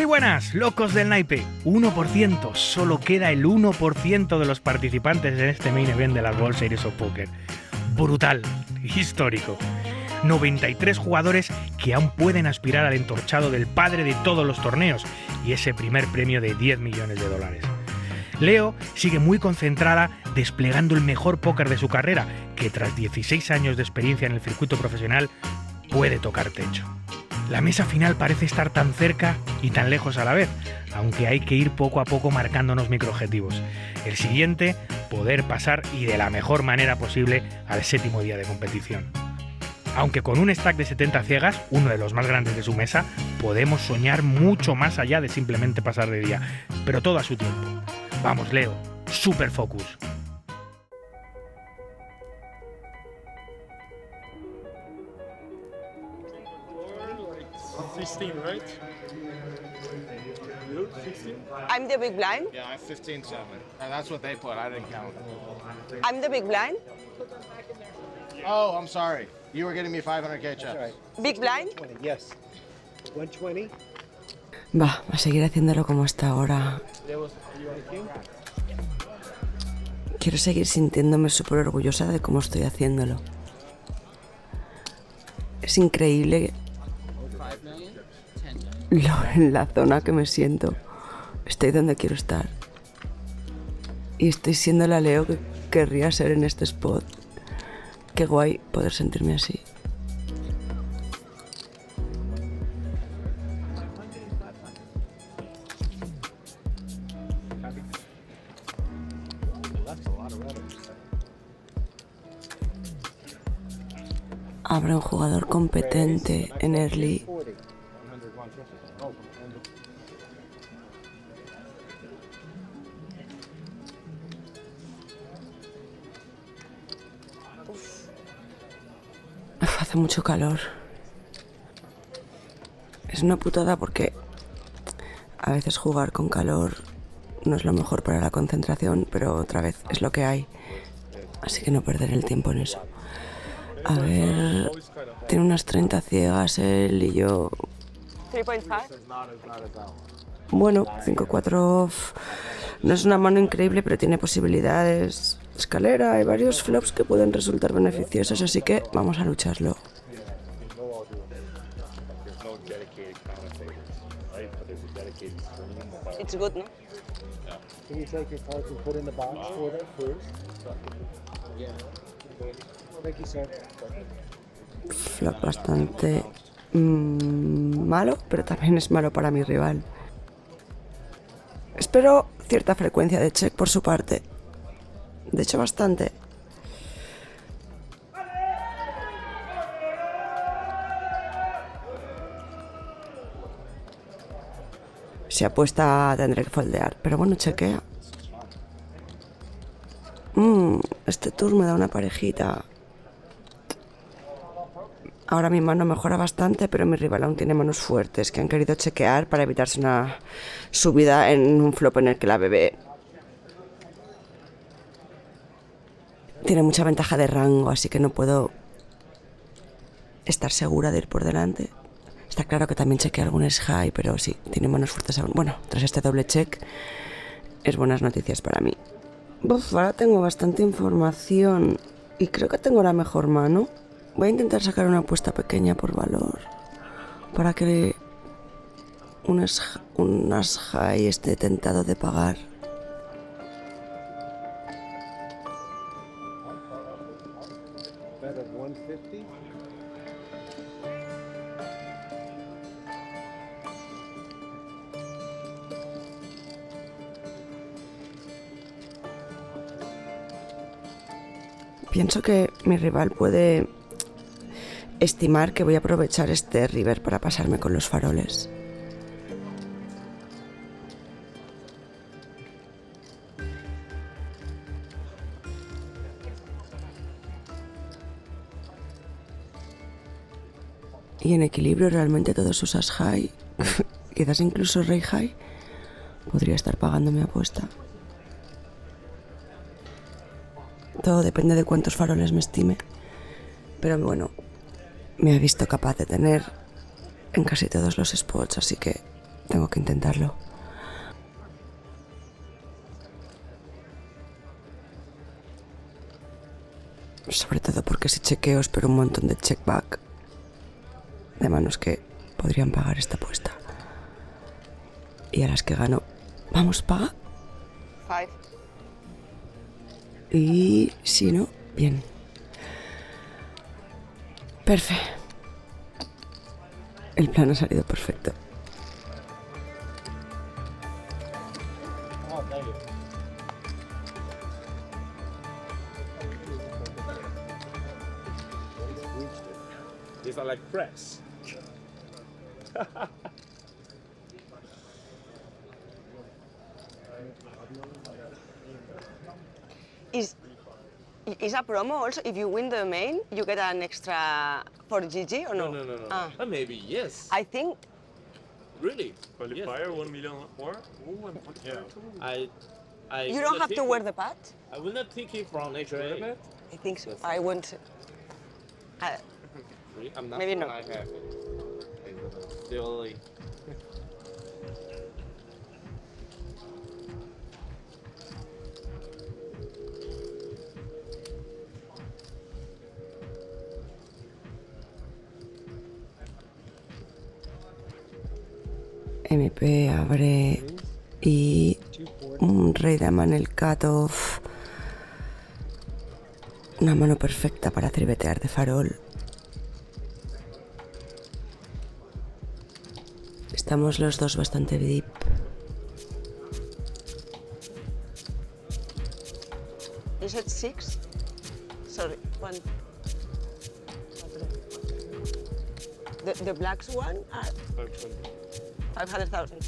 buenas, locos del naipe. 1%, solo queda el 1% de los participantes en este main event de la World Series of Poker. Brutal, histórico. 93 jugadores que aún pueden aspirar al entorchado del padre de todos los torneos y ese primer premio de 10 millones de dólares. Leo sigue muy concentrada desplegando el mejor póker de su carrera, que tras 16 años de experiencia en el circuito profesional puede tocar techo. La mesa final parece estar tan cerca y tan lejos a la vez, aunque hay que ir poco a poco marcándonos microobjetivos. El siguiente, poder pasar y de la mejor manera posible al 7º día de competición. Aunque con un stack de 70 ciegas, uno de los más grandes de su mesa, podemos soñar mucho más allá de simplemente pasar de día, pero todo a su tiempo. Vamos, Leo, super focus. Right? You, 16? I'm the big blind. Yeah, I'm 15-7. And that's what they put. I didn't count. I'm the big blind. Oh, I'm sorry. You were getting me 500K checks. Right. Big blind. 20, yes. 120. Va a seguir haciéndolo como hasta ahora. Quiero seguir sintiéndome súper orgullosa de cómo estoy haciéndolo. Es increíble en la zona que me siento. Estoy donde quiero estar. Y estoy siendo la Leo que querría ser en este spot. Qué guay poder sentirme así. Habrá un jugador competente en early. Hace mucho calor. Es una putada porque a veces jugar con calor no es lo mejor para la concentración, pero otra vez es lo que hay. Así que no perder el tiempo en eso. A ver, tiene unas 30 ciegas él y yo... 3.5. Bueno, 5-4 no es una mano increíble, pero tiene posibilidades. Escalera, hay varios flops que pueden resultar beneficiosos, así que vamos a lucharlo. It's good, no? Can you take your cards and put in the box for them first? Yeah. Thank you, sir. Flop bastante malo, pero también es malo para mi rival. Espero cierta frecuencia de check por su parte. De hecho, bastante. Si apuesta tendré que foldear, pero bueno, chequea. Este tour me da una parejita. Ahora mi mano mejora bastante, pero mi rival aún tiene manos fuertes que han querido chequear para evitarse una subida en un flop en el que la bebé tiene mucha ventaja de rango, así que no puedo estar segura de ir por delante. Está claro que también chequea algún high, pero sí, tiene manos fuertes aún. Bueno, tras este doble check, es buenas noticias para mí. Ahora tengo bastante información y creo que tengo la mejor mano. Voy a intentar sacar una apuesta pequeña por valor para que un high esté tentado de pagar. Better 150. Pienso que mi rival puede estimar que voy a aprovechar este river para pasarme con los faroles. Y en equilibrio realmente todos usas high, quizás incluso rey high, podría estar pagando mi apuesta. Todo depende de cuántos faroles me estime. Pero bueno, me ha visto capaz de tener en casi todos los spots, así que tengo que intentarlo. Sobre todo porque si chequeo espero un montón de checkback de manos que podrían pagar esta apuesta. Y a las que gano, vamos, paga. 5. Y si no, bien. Perfecto. El plan ha salido perfecto. Oh, thank you. These are like press. Is a promo also? If you win the main, you get an extra for GG or no? No. Ah. Maybe yes. I think Really? Qualifier, 1 million more. Ooh, and Yeah. I you will don't not have to take wear it. the pad. I will not take it from HRA. I think so. I won't. I'm not Maybe sure not. I have it. Still. MP abre y un rey dama en el cutoff. Una mano perfecta para trivetear de farol. Estamos los dos bastante deep. You said 6? Sorry, 1. The blacks one are 500,000.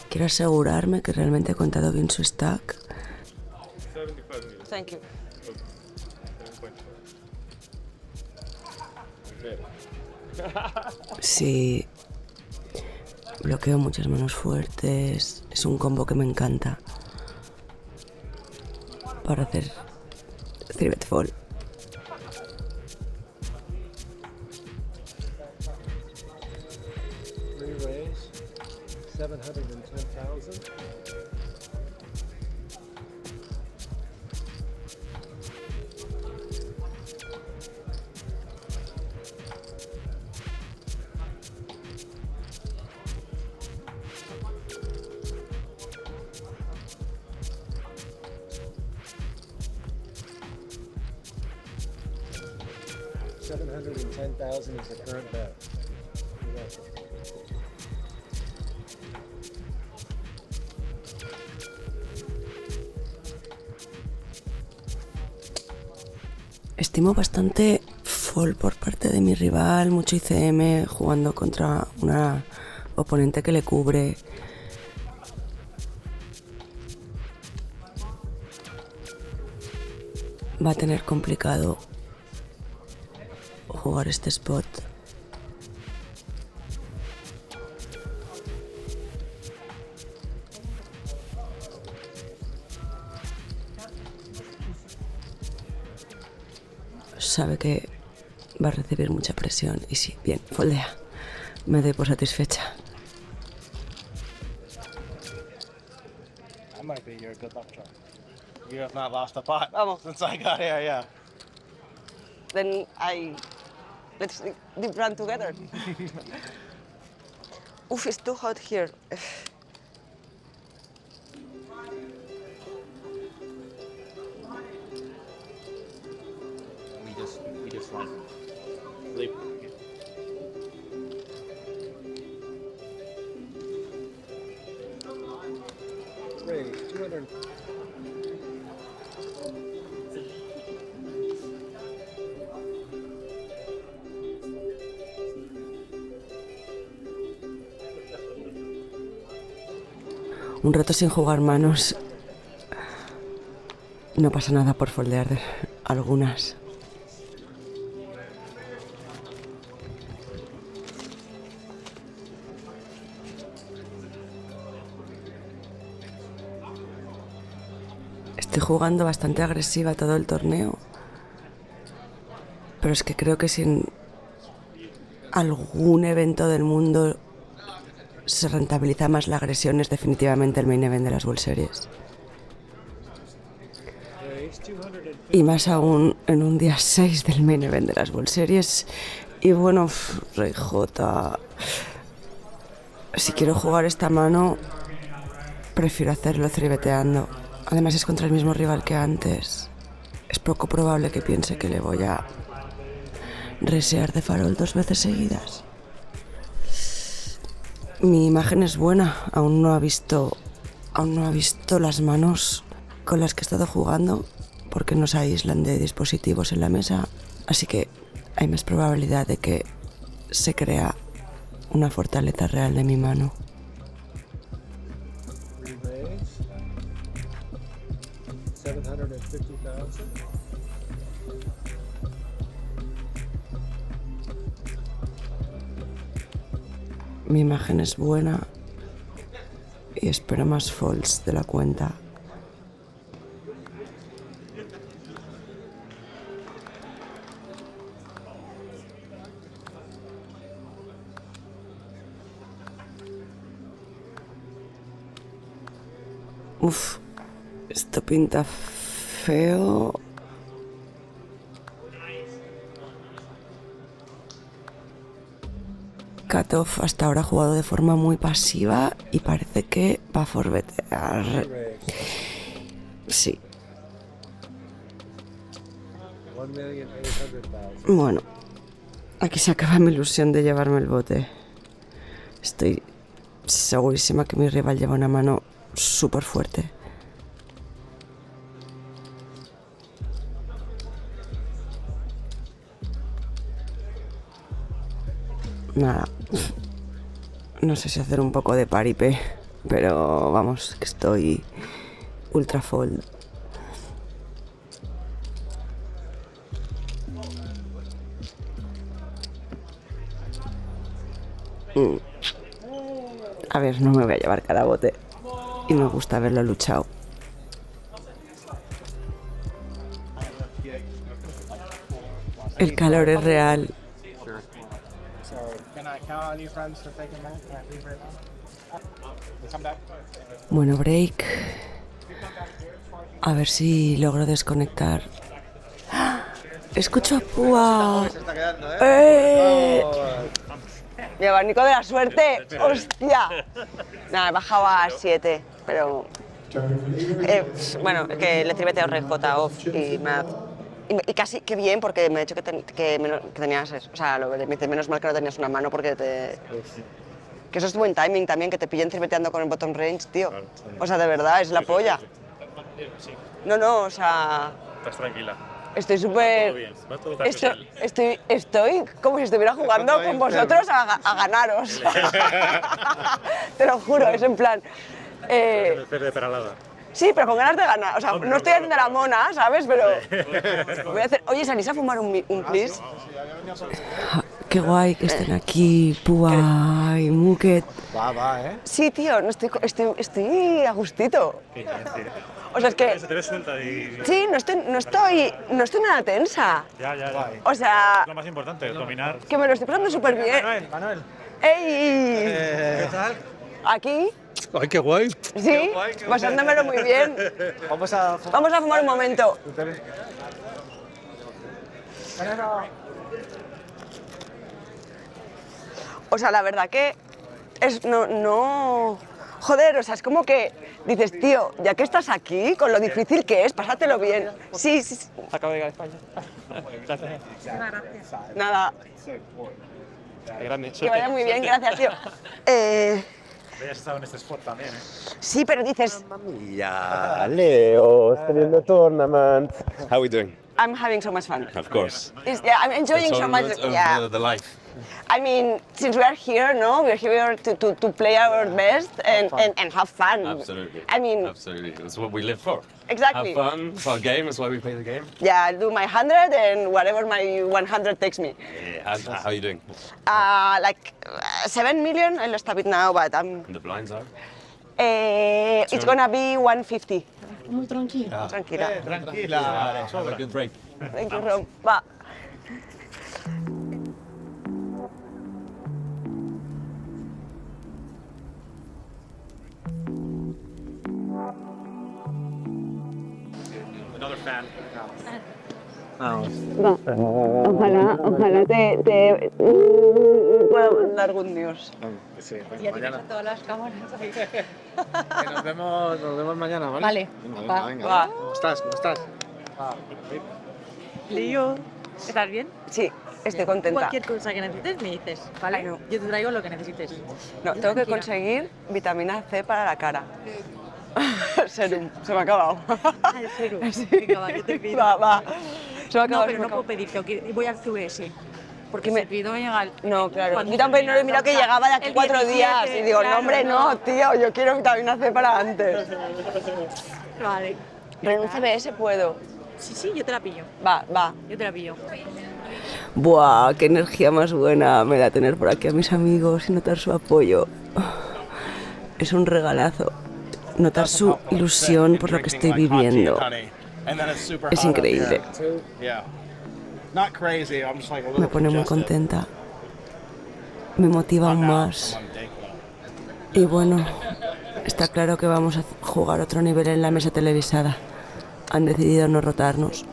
Quiero asegurarme que realmente he contado bien su stack. 75 million. Thank you. 7.5. Sí. Bloqueo muchas manos fuertes. Es un combo que me encanta. Para hacer 3-bet fall. Three raise, 710,000. $710,000 is the current bet. Yes. Estimo bastante fall por parte de mi rival, mucho ICM, jugando contra una oponente que le cubre. Va a tener complicado jugar este spot. Sabe que va a recibir mucha presión y sí, bien, foldea. Me doy por satisfecha. That might be your good luck charm. You have not lost a pot Vamos. since I got here, yeah. Then let's deep run together. Oof, it's too hot here. We just like sleep. Raise, 200. Un rato sin jugar manos. No pasa nada por foldear de algunas. Estoy jugando bastante agresiva todo el torneo. Pero es que creo que sin algún evento del mundo se rentabiliza más la agresión, es definitivamente el main event de las World Series. Y más aún en un día 6 del main event de las World Series. Y bueno, Rey J, si quiero jugar esta mano, prefiero hacerlo tribeteando. Además es contra el mismo rival que antes. Es poco probable que piense que le voy a resear de farol 2 veces seguidas. Mi imagen es buena, aún no ha visto las manos con las que he estado jugando, porque no se aíslan de dispositivos en la mesa, así que hay más probabilidad de que se crea una fortaleza real de mi mano. Remains 750,000. Mi imagen es buena y espero más folds de la cuenta. Uf, esto pinta feo. Katov hasta ahora ha jugado de forma muy pasiva y parece que va a forbetear. Sí. 1,800,000. Bueno, aquí se acaba mi ilusión de llevarme el bote. Estoy segurísima que mi rival lleva una mano súper fuerte. Nada. No sé si hacer un poco de paripé, pero vamos, que estoy ultra fold. A ver, no me voy a llevar cada bote. Y me gusta haberlo luchado. El calor es real. Bueno, break. A ver si logro desconectar. ¡Ah! Escucho a Púa. Mi abanico de la suerte. ¡Hostia! Nada, he bajado a 7, pero... bueno, es que le tribeteo Rey J off y me ha... Y casi que bien, porque me ha dicho que tenías... O sea, me dice, menos mal que no tenías una mano porque te... Que eso es buen timing también, que te pillen tribeteando con el bottom range, tío. O sea, de verdad, es la polla. No, o sea... Estás tranquila. Estoy súper... Va todo bien. Estoy como si estuviera jugando con vosotros a ganaros. Te lo juro, es en plan... de peralada. Sí, pero con ganas de ganar. O sea, no estoy haciendo la mona, ¿sabes? Pero voy a hacer... Oye, ¿salís a fumar un please? Qué guay que estén aquí, Púa y Muket. Va, Sí, tío, no estoy a gustito. O sea, es que... Se te ve suelta y... Sí, no estoy nada tensa. Ya. O sea, Es lo más importante, dominar. que me lo estoy pasando súper bien. Manuel. ¡Ey! ¿Qué tal? Aquí, Ay, qué guay. sí, pasándomelo muy bien. Vamos a... Vamos a fumar un momento. O sea, la verdad que es no... Joder, o sea, es como que dices, tío, ya que estás aquí, con lo difícil que es, pásatelo bien. Sí. Acabo de llegar a España. Gracias. Nada, Grande. que vaya muy bien, gracias, tío. Habías estado en este spot también, ¿eh? Sí, pero dices, Yeah, Leo, teniendo tournament. How are we doing? I'm having so much fun. Of course. Yeah, I'm enjoying so much. Yeah. The life. I mean, since we are here, no, we're here to play our best and have fun. Absolutely. I mean, Absolutely. That's what we live for. exactly. Have fun. It's our game. That's why we play the game. Yeah, I'll do my 100 and whatever my 100 takes me. Yeah. How are you doing? Like 7 million, I lost a bit now, but I'm... And the blinds are? It's gonna be 150. Muy tranquila. Tranquila. Tranquila. Have a good break. Thank you, Rom. Va. Ojalá te pueda mandar algún news. Sí, Ya tienes a todas las cámaras ahí. Nos vemos mañana, ¿vale? Vale. Venga, venga. Va. ¿Cómo estás? Lío. ¿Estás bien? Sí, estoy contenta. Cualquier cosa que necesites me dices, ¿vale? Ay, no. Yo te traigo lo que necesites. No, tengo que conseguir vitamina C para la cara. Serum, se me ha acabado. Ah, ¿en serio? Venga, va, yo te pido. Va. Se me ha acabado. No, se pero me no ha puedo acabado. pedirte, voy al CVS. Porque me- me pido llegar. No, claro. cuando Yo también no le he termina mirado que la llegaba de aquí el 4 días. 17, Y digo, claro, no, hombre, no, tío, yo quiero vitamina C para antes. Vale. Pero en un CBS puedo. Sí, yo te la pillo. Va. Yo te la pillo. Buah, qué energía más buena me da tener por aquí a mis amigos y notar su apoyo. Es un regalazo. Notar su ilusión por lo que estoy viviendo. Es increíble. Not crazy. I'm just like a little Me pone muy congested. contenta. Me motiva aún más. I'm on day club. Y bueno, está claro que vamos a jugar otro nivel en la mesa televisada. Han decidido no rotarnos.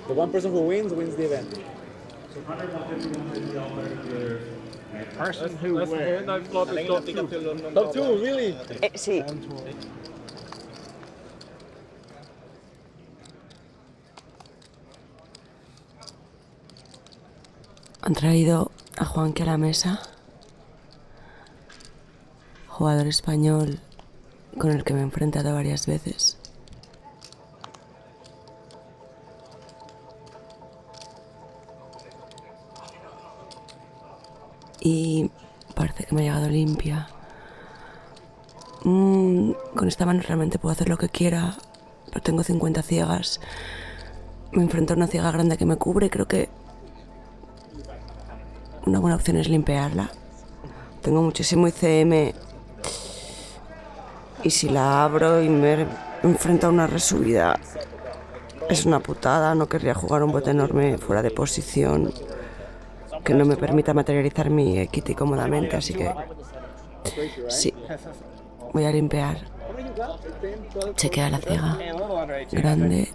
The one person who wins the event. Person who wins. Top 2, really? Sí. Han traído a Juanqui a la mesa. Jugador español con el que me he enfrentado varias veces. Y parece que me ha llegado limpia. Con esta mano realmente puedo hacer lo que quiera, pero tengo 50 ciegas. Me enfrento a una ciega grande que me cubre y creo que una buena opción es limpiarla. Tengo muchísimo ICM y si la abro y me enfrento a una resubida es una putada. No querría jugar un bote enorme fuera de posición que no me permita materializar mi equity cómodamente, así que sí, voy a limpiar. Chequea la ciega grande.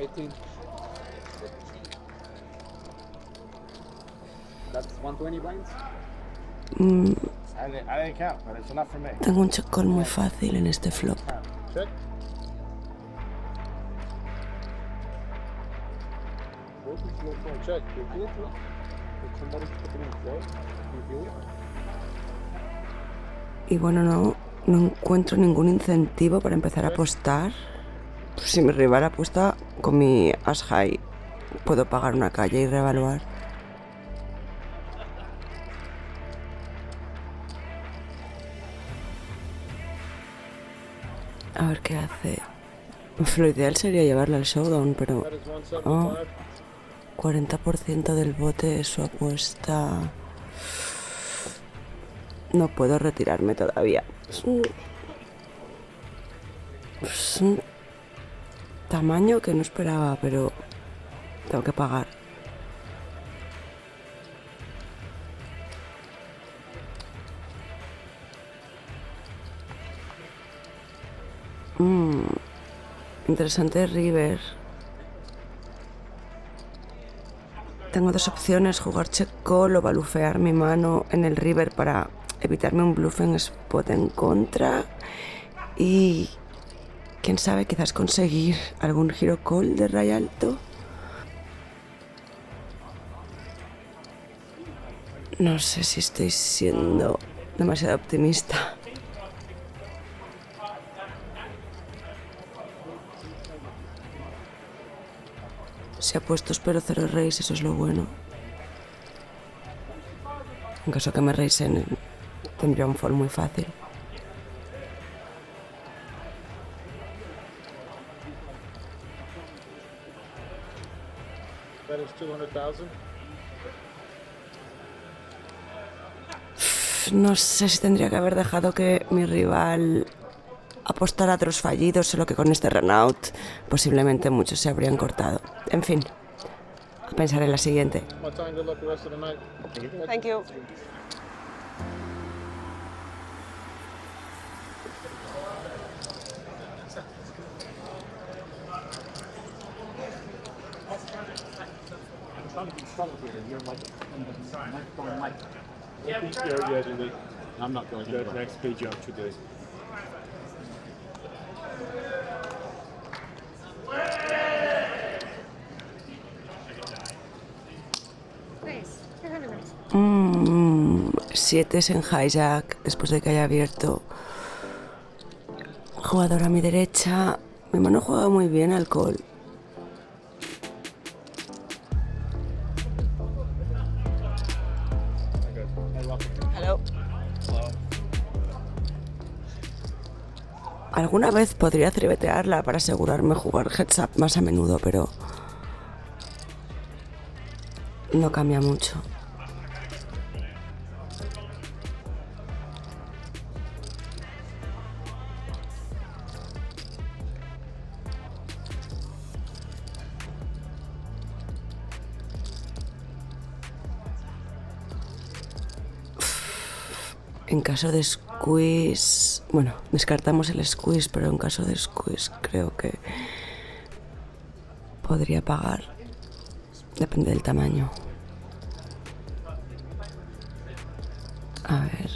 That's 120 blinds? I didn't count, but it's enough for me. Tengo un check call muy fácil en este flop. Check. Check. Repeat. If somebody's putting in floor, review it. Y bueno, no encuentro ningún incentivo para empezar a apostar. Si mi rival apuesta con mi as high, puedo pagar una calle y reevaluar. A ver qué hace. Lo ideal sería llevarla al showdown, pero... That is 175. Oh, 40% del bote es su apuesta. No puedo retirarme todavía. Es un tamaño que no esperaba, pero tengo que pagar. Interesante river. Tengo dos opciones, jugar check call o balufear mi mano en el river para evitarme un bluff en spot en contra. Y quién sabe, quizás conseguir algún giro call de ray alto. No sé si estoy siendo demasiado optimista. Si apuesto espero 0 raise, eso es lo bueno. En caso que me raisen, tendría un fall muy fácil. That is 200,000. No sé si tendría que haber dejado que mi rival apostara a otros fallidos, solo que con este runout posiblemente muchos se habrían cortado. En fin, a pensar en la siguiente. One time, good luck the rest of the night. Thank you. I'm not going to the next page of today. Siete en hijack después de que haya abierto. Jugador a mi derecha. Mi mano juega muy bien al call. Hello. Alguna vez podría trivetearla para asegurarme jugar heads up más a menudo, pero no cambia mucho. En caso de squeeze, bueno, descartamos el squeeze, pero en caso de squeeze creo que podría pagar. Depende del tamaño. A ver.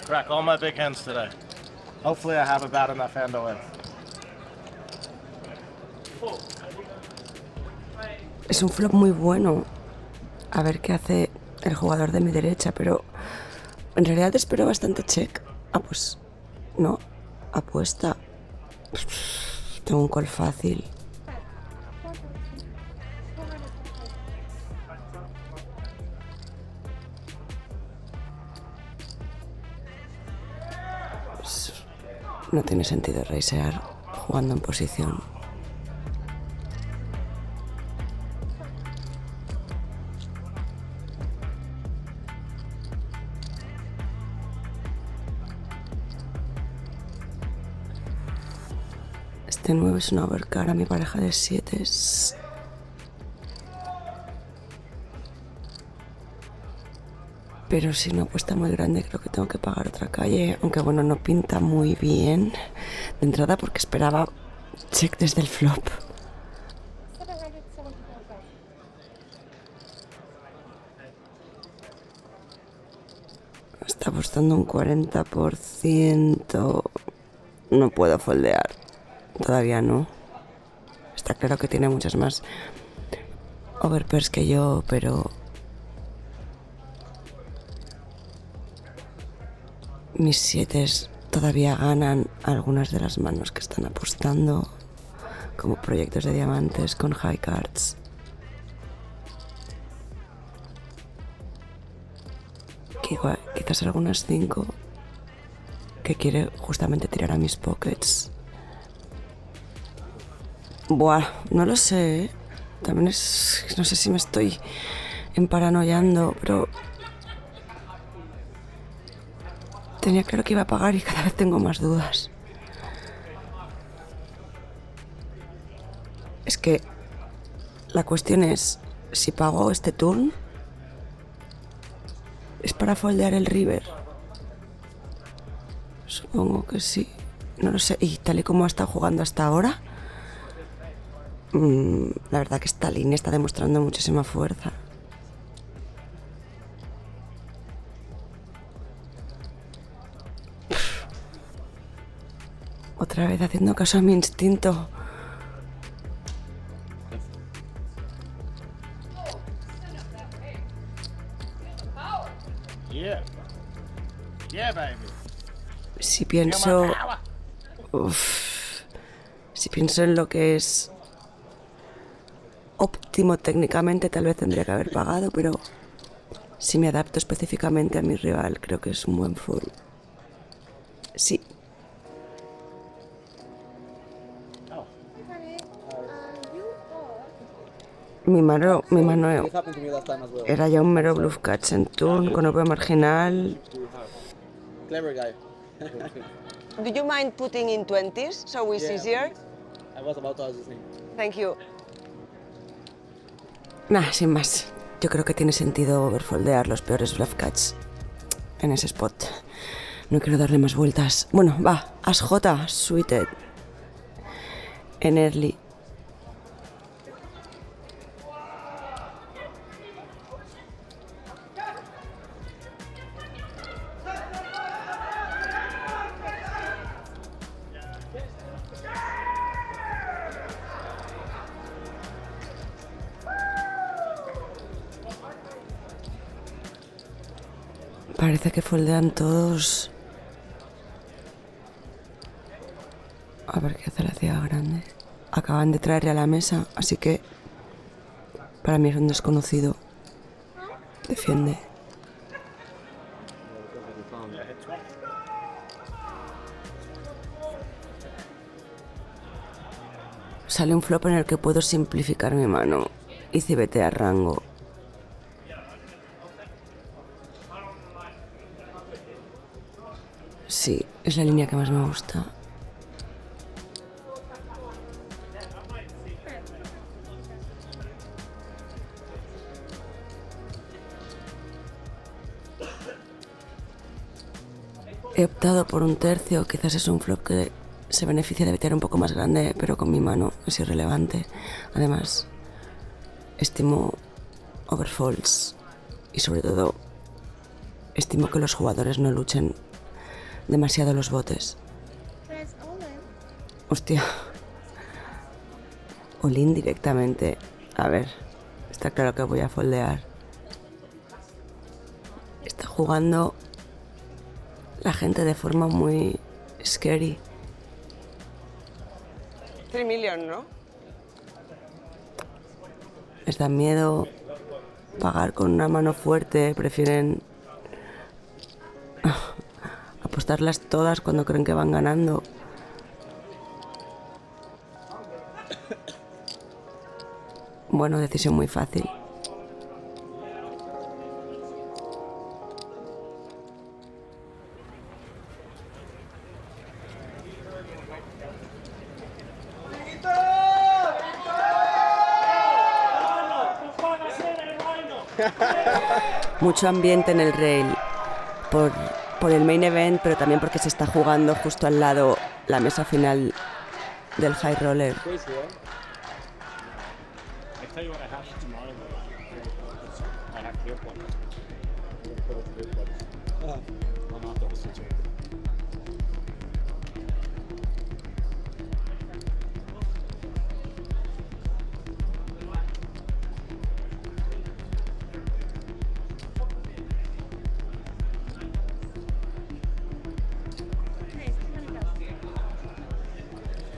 Crack all my big hands today. Hopefully I have about enough hand to win. Es un flop muy bueno. A ver qué hace el jugador de mi derecha, pero en realidad espero bastante check. Ah, pues no. Apuesta. Tengo un call fácil. No tiene sentido raisear jugando en posición. Este 9 es una overcard a mi pareja de 7. Pero si no apuesta muy grande, creo que tengo que pagar otra calle. Aunque bueno, no pinta muy bien de entrada porque esperaba check desde el flop. Está apostando un 40%. No puedo foldear. Todavía no. Está claro que tiene muchas más overpairs que yo, pero mis 7 todavía ganan algunas de las manos que están apostando, como proyectos de diamantes con high cards. Que igual, quizás algunas 5 que quiere justamente tirar a mis pockets. Buah, no lo sé, ¿eh? También es... no sé si me estoy emparanoiando, pero tenía claro que iba a pagar y cada vez tengo más dudas. Es que la cuestión es, si pago este turn, ¿es para foldear el river? Supongo que sí. No lo sé. Y tal y como ha estado jugando hasta ahora, la verdad que esta línea está demostrando muchísima fuerza. Otra vez haciendo caso a mi instinto. Yeah. Yeah, baby. Si pienso... si pienso en lo que es óptimo técnicamente, tal vez tendría que haber pagado, pero si me adapto específicamente a mi rival, creo que es un buen full. Sí. Mi mano era ya un mero bluff catch en turn, con OP marginal. Clever guy. Do you mind putting in 20s so it's easier? I was about to ask his name. Thank you. Nah, sin más. Yo creo que tiene sentido overfoldear los peores bluff catch en ese spot. No quiero darle más vueltas. Bueno, va. As J, suited. En early. Parece que foldean todos. A ver qué hace la ciega grande. Acaban de traerle a la mesa, así que para mí es un desconocido. Defiende. Sale un flop en el que puedo simplificar mi mano y cibetear rango. Sí, es la línea que más me gusta. He optado por un tercio, quizás es un flop que se beneficia de betear un poco más grande, pero con mi mano es irrelevante. Además, estimo overfolds y sobre todo estimo que los jugadores no luchen demasiado los botes. Hostia. All-in directamente. A ver, está claro que voy a foldear. Está jugando la gente de forma muy scary. 3 million, ¿no? Les da miedo pagar con una mano fuerte, prefieren apostarlas todas cuando creen que van ganando. Bueno, decisión muy fácil. Mucho ambiente en el rail por el main event, pero también porque se está jugando justo al lado la mesa final del high roller.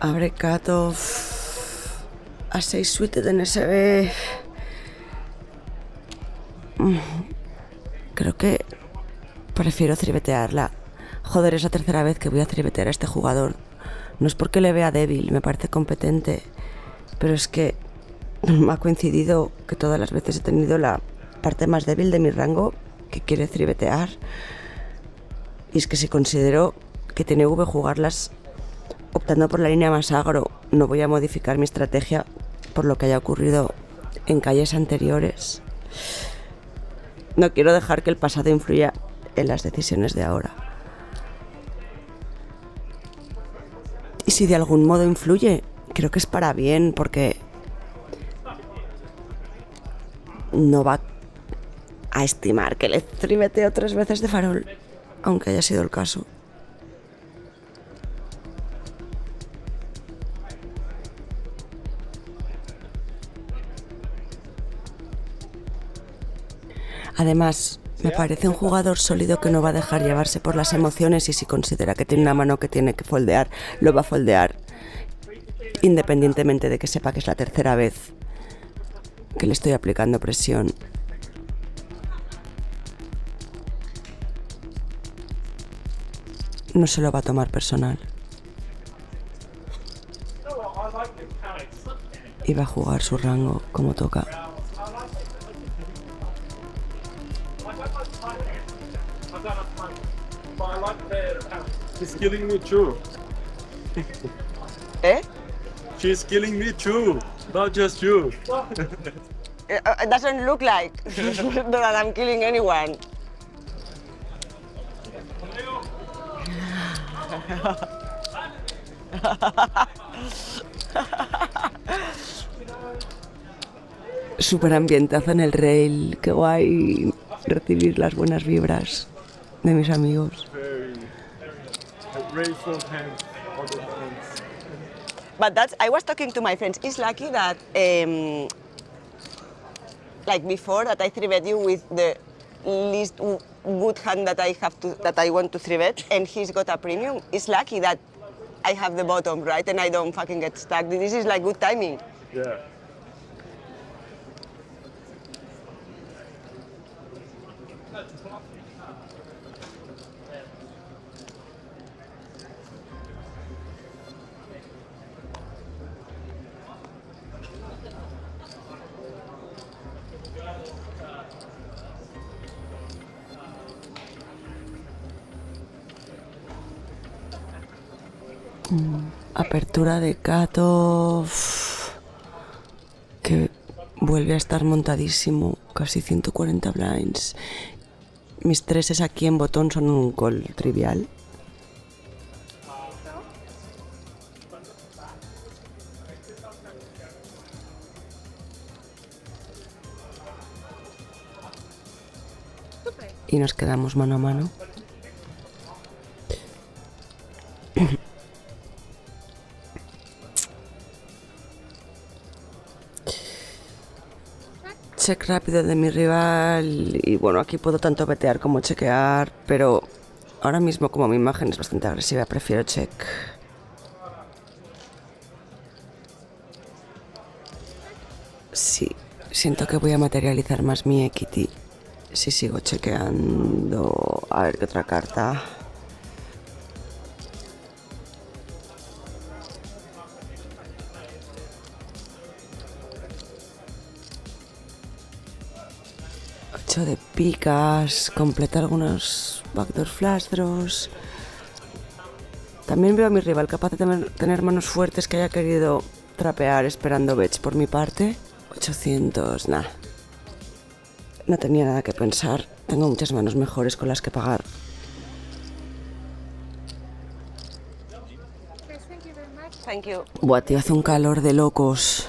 Abre cutoff a 6 suites de NSB. Creo que prefiero tribetearla. Joder, es la tercera vez que voy a tribetear a este jugador. No es porque le vea débil, me parece competente, pero es que me ha coincidido que todas las veces he tenido la parte más débil de mi rango que quiere tribetear. Y es que si considero que tiene V jugarlas optando por la línea más agro, no voy a modificar mi estrategia por lo que haya ocurrido en calles anteriores. No quiero dejar que el pasado influya en las decisiones de ahora. Y si de algún modo influye, creo que es para bien, porque no va a estimar que le tribeteo 3 veces de farol, aunque haya sido el caso. Además, me parece un jugador sólido que no va a dejar llevarse por las emociones y si considera que tiene una mano que tiene que foldear, lo va a foldear, independientemente de que sepa que es la tercera vez que le estoy aplicando presión. No se lo va a tomar personal. Y va a jugar su rango como toca. She's killing me too. ¿Eh? She's killing me too, not just you. It doesn't look like that I'm killing anyone. Súper ambientazo en el rail, qué guay recibir las buenas vibras de mis amigos. Very grateful hands on the hands. But I was talking to my friends. It's lucky that, like before, that I 3-bet you with the least good hand that I want to 3-bet, and he's got a premium. It's lucky that I have the bottom, right, and I don't fucking get stuck. This is like good timing. Yeah. Apertura de Cato, que vuelve a estar montadísimo, casi 140 blinds. Mis 3 aquí en botón son un call trivial. Y nos quedamos mano a mano. Check rápido de mi rival y bueno, aquí puedo tanto betear como chequear, pero ahora mismo como mi imagen es bastante agresiva, prefiero check. Sí, siento que voy a materializar más mi equity si sigo chequeando. A ver qué otra carta. De picas, completa algunos backdoor flash draws. También veo a mi rival capaz de tener manos fuertes que haya querido trapear esperando bets por mi parte. 800, nah. No tenía nada que pensar. Tengo muchas manos mejores con las que pagar. Thank you. Buah, tío, hace un calor de locos.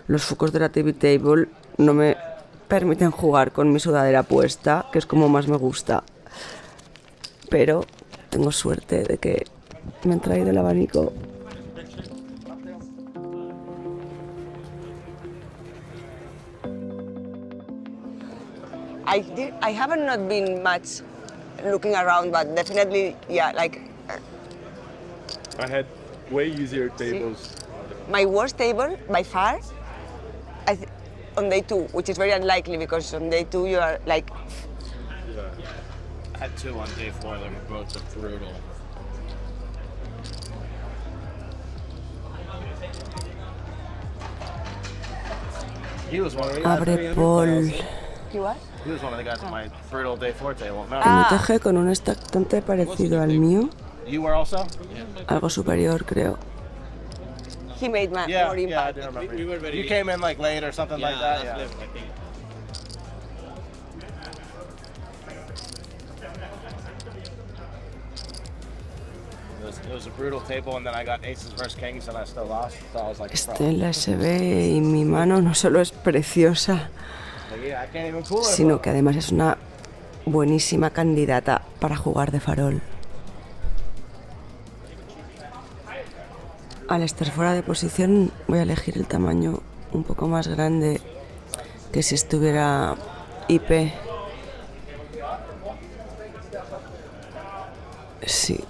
Los focos de la TV Table no me permiten jugar con mi sudadera puesta, que es como más me gusta. Pero tengo suerte de que me han traído el abanico. I haven't not been much looking around, but definitely, yeah, like... I had way easier tables. My worst table, by far, on day 2, which is very unlikely because on day 2 you are like... Yeah. I had 2 on day 4, they were both brutal. He was one of the guys. Abre Paul. You what? He was one of the guys on my brutal day 4 table. No, MTG con un stack bastante parecido al mío. You were also? Algo superior, creo. He made more Yeah, I impact. do remember. You came in like late or something like that. Yeah. It was a brutal table, and then I got aces versus kings, and I still lost. So I was like, Estoy en la SB y mi mano no solo es preciosa, yeah, I can't even cool it. sino que además es una buenísima candidata para jugar de farol. Al estar fuera de posición voy a elegir el tamaño un poco más grande que si estuviera IP. Sí.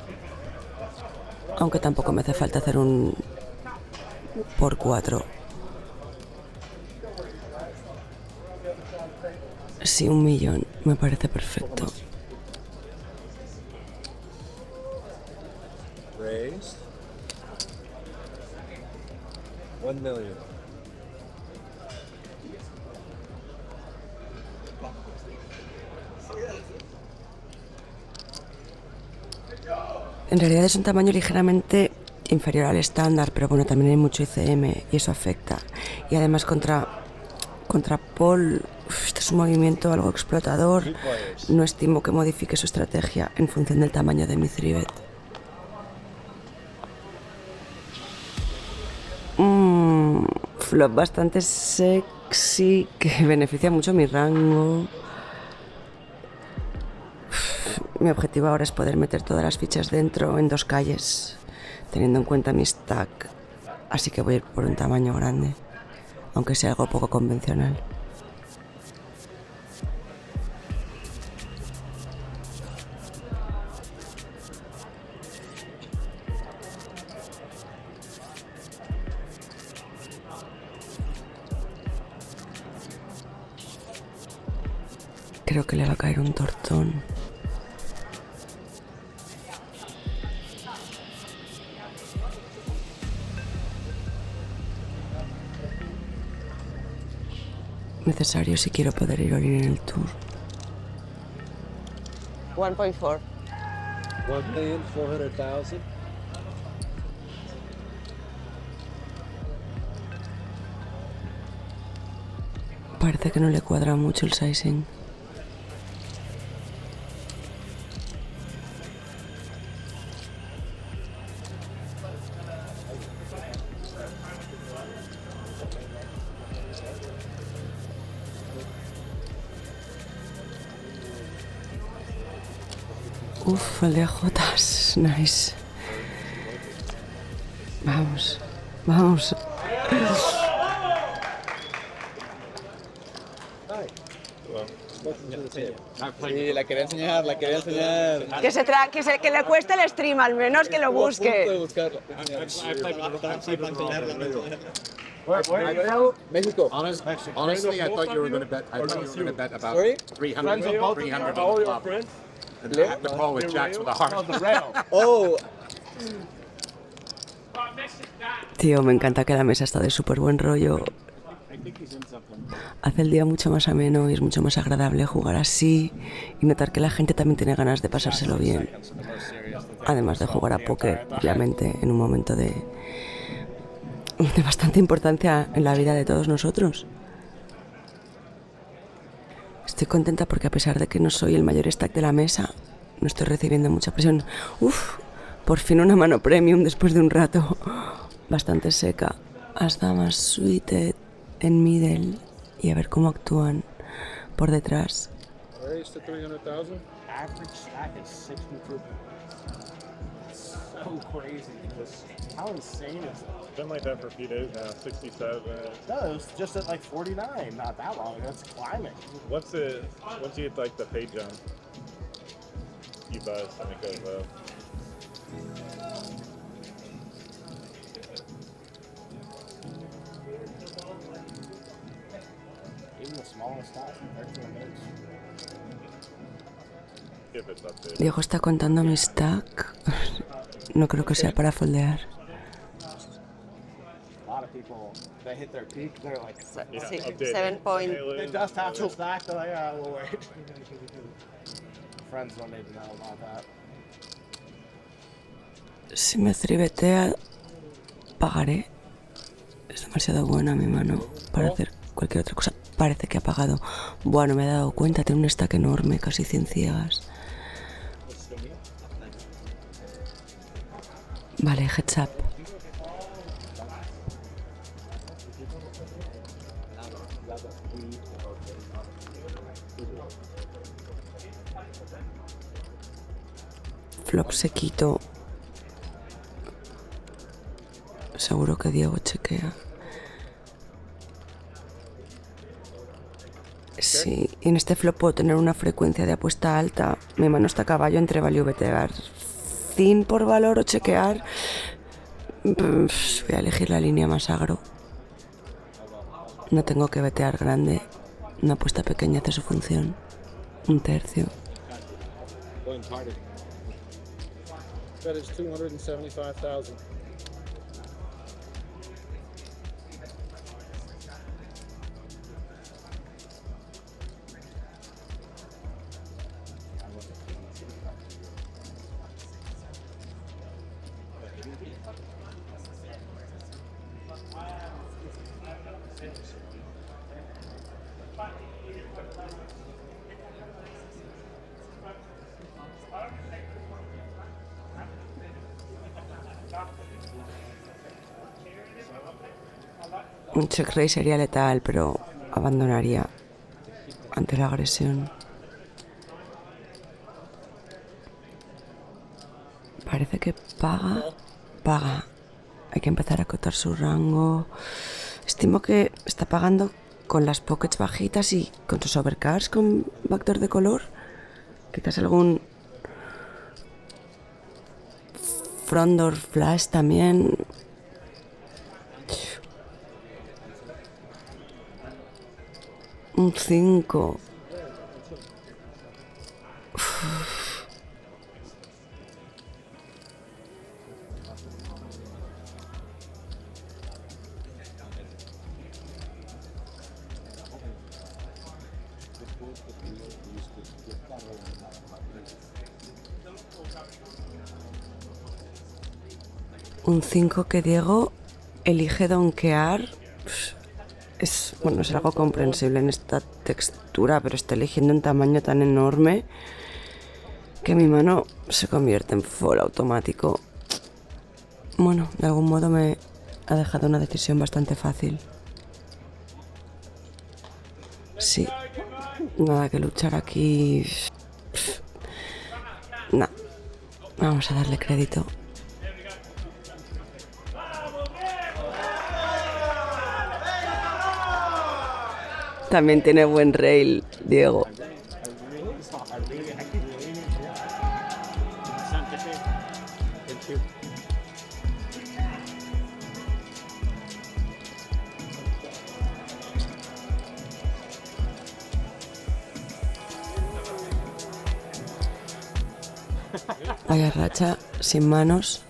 Aunque tampoco me hace falta hacer un por 4. Sí, 1 millón. Me parece perfecto. Raised. 1 million. En realidad es un tamaño ligeramente inferior al estándar, pero bueno, también hay mucho ICM y eso afecta. Y además contra Contra Paul, este es un movimiento algo explotador. No estimo que modifique su estrategia en función del tamaño de mi three-bet. Flop bastante sexy que beneficia mucho mi rango. Mi objetivo ahora es poder meter todas las fichas dentro en 2 calles, teniendo en cuenta mi stack. Así que voy a ir por un tamaño grande, aunque sea algo poco convencional. Creo que le va a caer un tortón. Necesario si quiero poder ir all-in en el tour. 1.4. 1,400,000. Parece que no le cuadra mucho el sizing. Uf, el de Jotas, nice. Vamos, vamos. Sí, la quería enseñar, la quería enseñar. Que le cueste el stream, al menos que lo busque. México. Honestly, I thought you were going to bet. I thought you were going to bet about 300 on the flop. And I have to call with jacks with a heart. Oh, Tío, me encanta que la mesa está de súper buen rollo. Hace el día mucho más ameno y es mucho más agradable jugar así y notar que la gente también tiene ganas de pasárselo bien. Además de jugar a póker, obviamente, en un momento de bastante importancia en la vida de todos nosotros. Estoy contenta porque a pesar de que no soy el mayor stack de la mesa, no estoy recibiendo mucha presión. Uf, por fin una mano premium después de un rato bastante seca. As damas suited en middle y a ver cómo actúan por detrás. raise to 300,000. Average stack is 62. So crazy. How insane is that? It's been like that for a few days now. 67. No, it was just at like 49 not that long ago. It's climbing. Once you get like the pay jump, you bust and it goes up. Even the smallest stack, 13 minutes. If it's up there. Diego está contando mi stack. No creo que sea para foldear. A lot of people, they hit their peak, they're like, Update. 7 point. they just have to stack, they're like, ah, we'll wait. Friends don't need to know about that. Si me tribetea, pagaré. Es demasiado buena mi mano para hacer cualquier otra cosa. Parece que ha pagado. Bueno, me he dado cuenta, tiene un stack enorme, casi 100 ciegas. Vale, heads up. Flop sequito. Seguro que Diego chequea. Sí, y en este flop puedo tener una frecuencia de apuesta alta. Mi mano está a caballo entre value betear thin por valor o chequear. Voy a elegir la línea más agro. No tengo que betear grande. Una apuesta pequeña hace su función. Un tercio. Going harder. That is 275,000. Un check raise sería letal, pero abandonaría ante la agresión. Parece que paga. Hay que empezar a acotar su rango. Estimo que está pagando con las pockets bajitas y con sus overcards con backdoor de color. Quizás algún front door flash también. Un 5. Un 5 que Diego elige donkear. Es algo comprensible en esta textura, pero está eligiendo un tamaño tan enorme que mi mano se convierte en fall automático. Bueno, de algún modo me ha dejado una decisión bastante fácil. Sí, nada que luchar aquí. No, vamos a darle crédito. También tiene buen rail, Diego. Vaya racha, sin manos.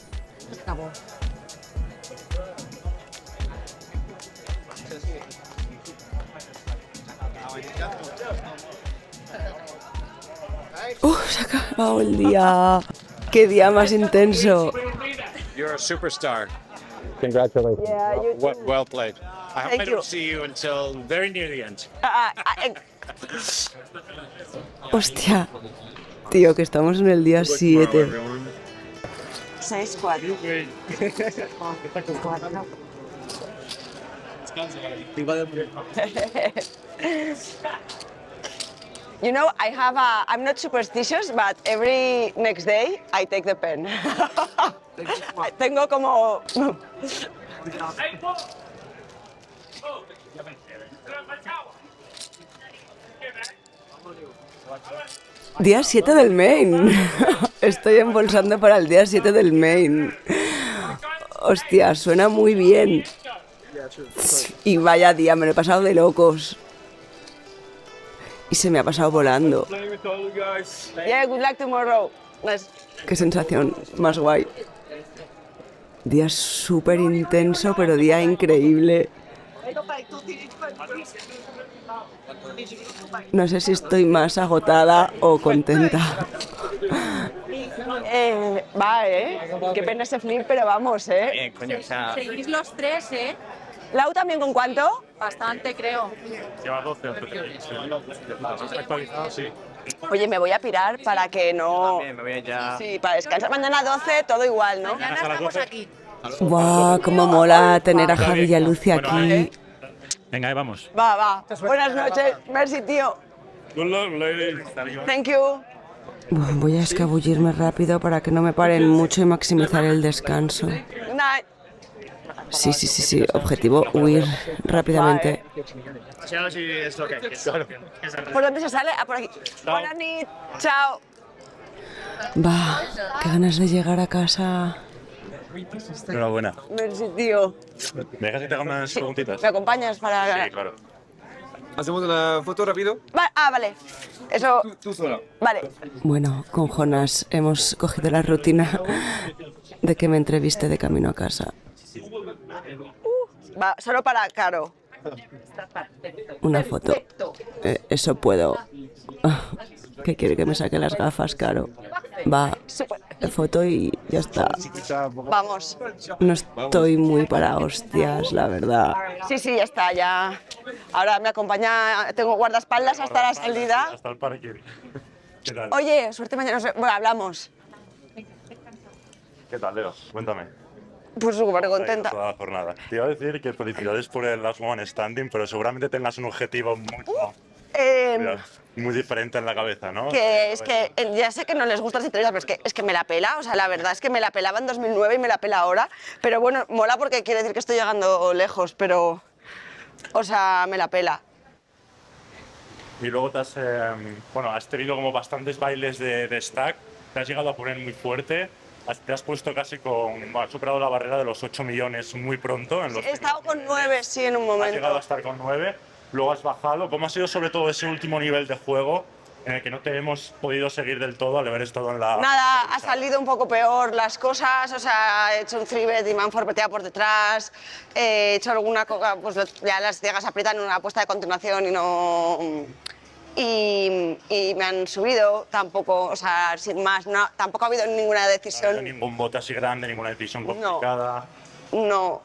Se ha acabado el día. ¡Qué día más intenso! You're a superstar. Congratulations. Yeah, you too. Well played. I hope Thank I don't you. see you until very near the end. Hostia. Tío, que estamos en el día 7. 6-4. You know, I'm not superstitious, but every next day I take the pen. Tengo como... Día 7 del main. Estoy embolsando para el día 7 del main. Hostia, suena muy bien. Y vaya día, me lo he pasado de locos. Y se me ha pasado volando. Yeah, good luck tomorrow. Nice. Qué sensación más guay. Día súper intenso, pero día increíble. No sé si estoy más agotada o contenta. Qué pena ese flip, pero vamos, Bien, coño, o sea, Seguís los tres, ¿eh? ¿Lau también con cuánto? Bastante, creo. Lleva 12 actualizado, sí. Oye, me voy a pirar para que no... bien, me voy ya. Sí, para descansar. Mañana 12, todo igual, ¿no? Mañana estamos aquí. Buah, cómo mola tener a Javi y a Lucy aquí. Venga, ahí vamos. Va. Buenas noches. Merci, tío. Good luck, ladies. Thank you. Voy a escabullirme rápido para que no me paren mucho y maximizar el descanso. Good night. Sí. Objetivo, huir rápidamente. ¿Por dónde se sale? Por aquí. Buenas noches. Chao. Va, qué ganas de llegar a casa. Enhorabuena. Merci, tío. ¿Me dejas que te haga unas preguntitas? ¿Me acompañas para...? Sí, claro. ¿Hacemos una foto rápido? Vale. Eso... Tú sola. Vale. Bueno, con Jonas hemos cogido la rutina de que me entreviste de camino a casa. Va, solo para Caro. Una foto. Eso puedo. ¿Qué quiere que me saque las gafas, Caro? Va, foto y ya está. Vamos. No estoy muy para hostias, la verdad. Sí, ya está, ya. Ahora me acompaña, tengo guardaespaldas hasta la salida. Hasta el parque. ¿Qué tal? Oye, suerte mañana. Bueno, hablamos. ¿Qué tal, Leo? Cuéntame. Pues súper contenta. Toda la jornada. Te iba a decir que felicidades por el Last One Standing, pero seguramente tengas un objetivo muy diferente en la cabeza, ¿no? Que es que ya sé que no les gustan las entrevistas, pero es que me la pela, o sea, la verdad es que me la pelaba en 2009 y me la pela ahora, pero bueno, mola porque quiere decir que estoy llegando lejos, pero, o sea, me la pela. Y luego has tenido como bastantes bailes de stack, te has llegado a poner muy fuerte, te has puesto casi has superado la barrera de los 8 millones muy pronto. He estado con 9, sí, en un momento. Has llegado a estar con 9, luego has bajado. ¿Cómo ha sido sobre todo ese último nivel de juego en el que no te hemos podido seguir del todo al haber estado en la... Nada, ha salido un poco peor las cosas, o sea, he hecho un 3-bet y me han forpeteado por detrás, he hecho alguna cosa, pues ya las ciegas aprietan una apuesta de continuación y no... Y me han subido, tampoco, o sea, sin más, no, tampoco ha habido ninguna decisión. No ha habido ningún bote así grande, ninguna decisión complicada. No.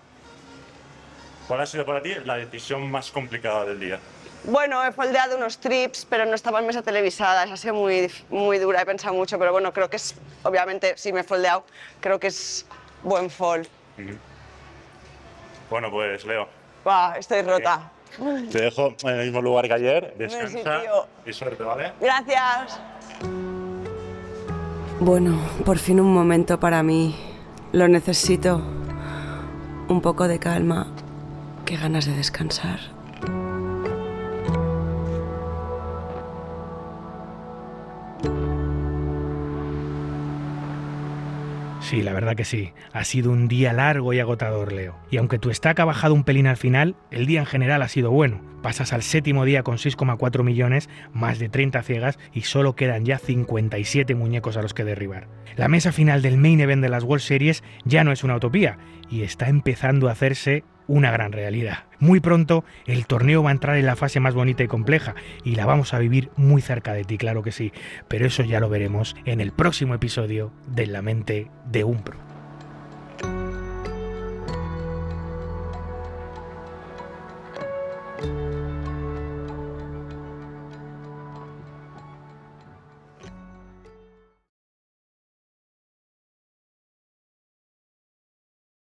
¿Cuál ha sido para ti la decisión más complicada del día? Bueno, he foldeado unos trips, pero no estaba en mesa televisada, esa ha sido muy dura, he pensado mucho, pero bueno, creo que es, obviamente, si me he foldeado, creo que es buen fold. Bueno, pues Leo. Estoy rota. Te dejo en el mismo lugar que ayer, descansa tío. y suerte, ¿vale? Gracias. Bueno, por fin un momento para mí. Lo necesito. Un poco de calma. Qué ganas de descansar. Sí, la verdad que sí. Ha sido un día largo y agotador, Leo. Y aunque tu stack ha bajado un pelín al final, el día en general ha sido bueno. Pasas al séptimo día con 6,4 millones, más de 30 ciegas y solo quedan ya 57 muñecos a los que derribar. La mesa final del main event de las World Series ya no es una utopía y está empezando a hacerse una gran realidad. Muy pronto el torneo va a entrar en la fase más bonita y compleja y la vamos a vivir muy cerca de ti, claro que sí, pero eso ya lo veremos en el próximo episodio de La Mente de un Pro.